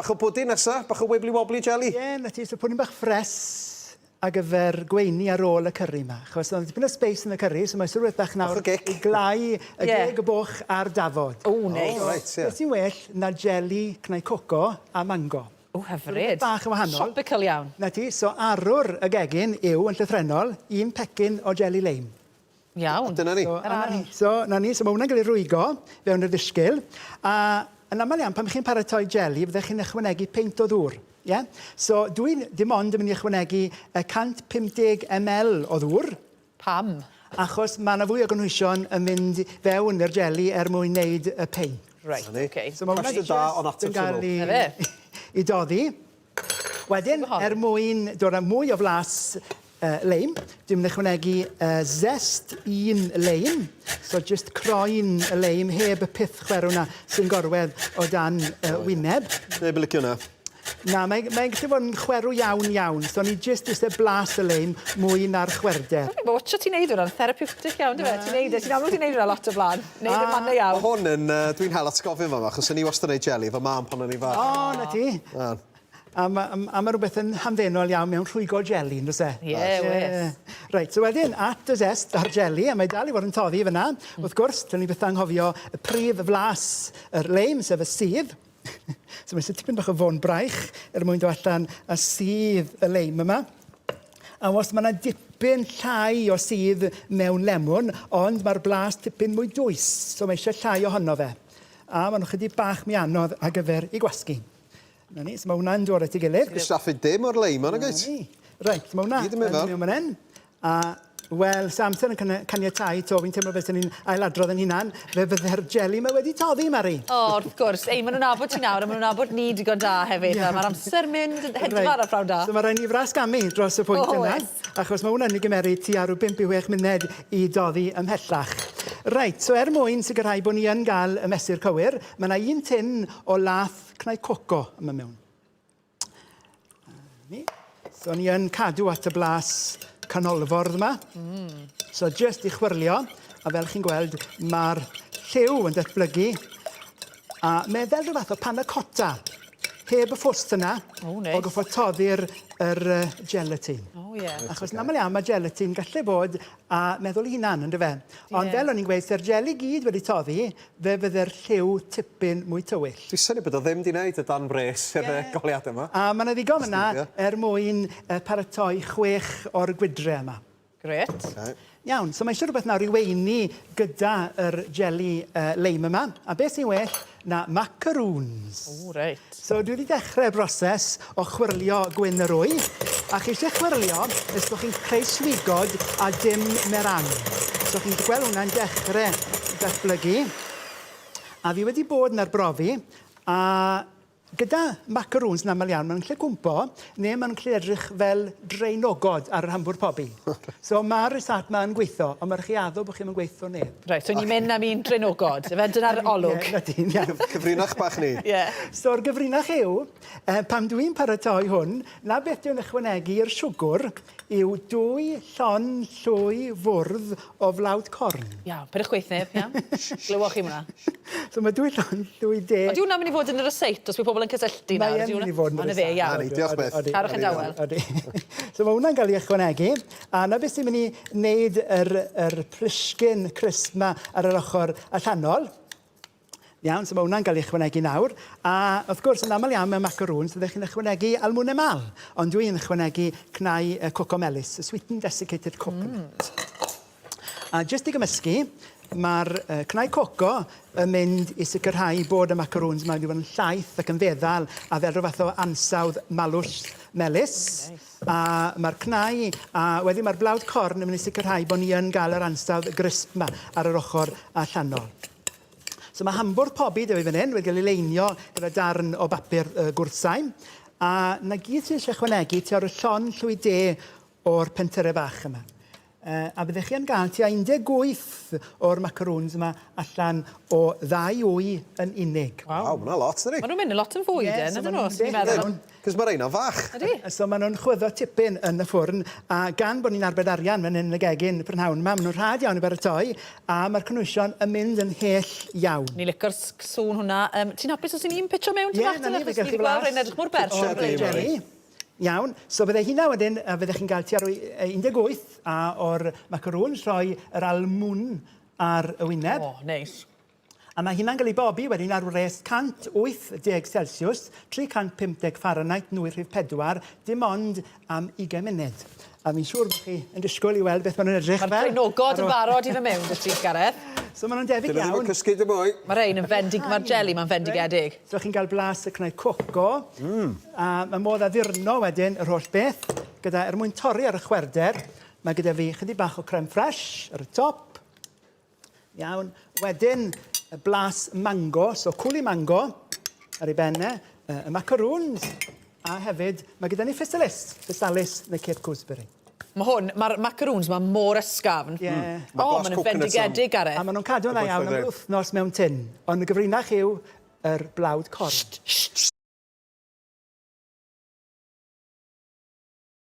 bach o bwdin nesa, bach o wibbly-wobbly jelly. Ie, na ti, so pwdin bach ffres a gyfer gweini ar ôl y curry yma. Chos oedd dipyn o space yn y curry, so mae sy'n rhywbeth bach nawr i glai y geg y boch a'r dafod. O, neis. Beth sy'n well na jeli, cnau coco a mango. O, hyfryd. Bach yn wahanol. Tropical iawn. Na ti, so arwr y gegin yw yn llythrenol 1 pecyn o jeli leim. Iawn. Dyna ni. So mae hwnna'n cael ei rwygo fewn y ddisgyl. A yn aml iawn, pan chi'n paratoi jeli, byddech chi'n ychwanegu peint o ddŵr. Yeah? So dwi'n dim ond yn mynd i ychwanegu 150 ml o ddŵr. Pam? Achos mae yna fwy o gynhwysion yn mynd fewn i'r jeli mwyn wneud y peint. Right, okay. So mae hwnna'n cael i doddi. Wedyn, mwyn dod â mwy o flas leim, dwi'n mynd ychwanegu zest 1 leim. So just croen y leim heb y pith chwerw na sy'n gorwedd o dan wyneb. Neb yn licio hwnna. Na, mae'n gallu fod yn chwerw iawn. So ni just eisiau blas y leim mwy na'r chwerder. Watch o ti'n neud hwnna'n therapeutic iawn, dy fe? Ti'n neud e, ti'n amlwg ti'n neud hwnna lot o blaen. Neud y manna iawn. Mae hwn yn, dwi'n hel atgofyn fama, achos yn ni wastad yn neud jeli, fy mam pan o'n i fawr. O, na ti. A mae rhywbeth yn hamddenol iawn mewn rhwygo jeli, yn dweud e? Ie, wes. Reit, so wedyn, at y zest ar jeli, a mae dal i fod yn toddi fyna. Wrth gwrs, dyn ni beth anghofio y prif flas yr leim, sef y sydd. So mae'n tipyn bach o fôn braich mwyn dod allan a sydd y leim yma. A os mae yna dipyn llai o sydd mewn lemon, ond mae'r blas tipyn mwy dwys, so mae eisiau llai ohono fe. A mae nhw chydig bach mi anodd ar gyfer i gwasgu. Na ni, so mae hwnna'n dod at ei gilydd. Gystaffu dim o'r leim yna, gait? Reit, so mae hwnna yn mynd yn. A wel, Samson yn caniatáu to, fi'n teimlo beth ni'n ailadrodd yn hunan, fe fydde'r jeli mae wedi toddi, Mari. O, wrth gwrs. Ei, maen nhw'n nabod ti nawr, a maen nhw'n nabod ni digon da hefyd. Mae'r amser mynd hedfan ar ffrawn da. So mae rhaid ni fras gamu dros y pwynt yna, achos mae hwnna'n ei gymeru ti ar 5-6 munud i doddi ymhellach. Reit, so mwyn sicrhau bod ni yn gael y mesur cywir, mae yna 1 tin o lath cnau coco yma mewn. So ni yn cadw at y blas canolfordd yma. So just i chwyrlio, a fel chi'n gweld, mae'r lliw yn datblygu. A mae fel rhyw fath o panna cotta, heb y ffwst yna, o goffo toddi'r gelatin. Achos yn aml iawn mae gelatin gallu bod a meddwl i hunan, ynddo fe. Ond fel o'n i'n gweud, se'r jeli gyd wedi toddi, fe fydde'r lliw tipyn mwy tywyll. Dwi'n syni bod o ddim di wneud y dan bres i'r goliad yma. A mae yna ddigon yna mwyn paratoi 6 o'r gwydre yma. Gret. Iawn, so mae eisiau rhywbeth nawr i weini gyda yr jeli leim yma. A beth sy'n well na macaroons. O, reit. So dwi wedi dechrau broses o chwyrlio gwyn yr wy. A chi eisiau chwyrlio ys bod chi'n creu swigod a dim meran. So chi'n gweld hwnna'n dechrau datblygu. A fi wedi bod yn arbrofi a gyda macaroons yn aml iawn, maen nhw'n lle gwmpo, neu maen nhw'n lle edrych fel dreinogod ar yr hambwr pobi. So mae'r resat ma'n gweithio, ond mae'r chi addo bod chi'n gweithio neb. Reit, so ni'n mynd am un dreinogod, efe dyna'r olwg. Ie, na ti'n iawn. Cyfrinach bach ni. So'r gyfrinach yw, pam dwi'n paratoi hwn, na beth dwi'n ychwanegu i'r siwgr, yw 2 llon llwy fwrdd o flawd corn. Iawn, pedwch gweithneb, iawn. Glywch chi hwnna. So mae 2 llon llwy de. Ond yw hwnna'n mynd i fod yn yr yseit, os mae pobl yn cysylltu nawr? Mae yn mynd i fod yn yr yseit. Iawn. Diolch beth. Carwch yn dawel. So mae hwnna'n cael ei ychwanegu. A na beth sy'n mynd i wneud yr plisgyn crisp ma ar yr ochr allanol. Iawn, so mae hwnna'n cael ei ychwanegu nawr. A wrth gwrs, yn aml iawn mewn macaroons, ydych chi'n ychwanegu almwne mal. Ond dwi'n ychwanegu cnau coco melys, y sweetened desiccated coconut. A jyst i gymysgu, mae'r cnau coco yn mynd i sicrhau bod y macaroons yma wedi bod yn llaeth ac yn feddal a fel rhyw fath o ansawdd malwll melys. A mae'r cnau a wedyn mae'r blawd corn yn mynd i sicrhau bod ni yn gael yr ansawdd grisp yma ar yr ochr allanol. So mae hambwr pobi dy fi fan hyn wedi cael ei leinio gyda darn o bapur gwrthsain. A na gyd sy'n eisiau ychwanegu ti ar y llon llwy de o'r pentyrau bach yma. a byddech chi yn gael tua 18 o'r macaroons yma allan o 2 wy yn unig. Waw, hwnna lot, dydi? Maen nhw'n mynd yn lot yn fwy, Ie, den, so ydyn ma' nhw, nhw'n sy'n meddwl. Cys mae reina fach. Ydy? So maen nhw'n chwyddo tipyn yn y ffwrn, a gan bod ni'n arbed arian fan hyn yn y gegin prynhawn yma, maen nhw'n rhad iawn i baratoi, a mae'r cynwysion yn mynd yn hell iawn. Ni licor sŵn hwnna. Ti'n hapus os ni'n pitcho mewn ty Ie, bach? na ni, fe Achos gewch chi gweld flas. rhain edrych mor bert. O'r Jeli, Jeli. Iawn, so bydde hynna wedyn, a fyddech chi'n cael tua 18 a o'r macaroons rhoi yr almwn ar y wyneb. O, neis. A mae hynna'n cael ei bobi wedyn ar wres 180 Celsius, 350 Fahrenheit, 9.4, dim ond am 20 munud. A mi'n siŵr bod chi yn disgwyl i weld beth maen nhw'n edrych fel. Mae'r crynogod yn barod i fe mewn, dy ti, Gareth. So maen nhw'n debyg Dyna ddim iawn. yn cysgu dy bwy. Mae rhain yn fendig, mae'r jeli mae'n fendigedig. So chi'n cael blas y cnau coco. A mae modd addurno wedyn yr holl beth. Gyda, mwyn torri ar y chwerder, mae gyda fi chydig bach o creme fraiche ar y top. Iawn. Wedyn, y blas mango, so cwli mango ar ei benne, y macaroons, a hefyd mae gyda ni ffisalis neu Cape Gooseberry. Mae'r macaroons mae mor ysgafn. Ie. O, maen nhw'n fendigedig, A Gareth. maen nhw'n cadw'n dda iawn am yr wythnos mewn tin. Ond y gyfrinach yw yr blawd corn.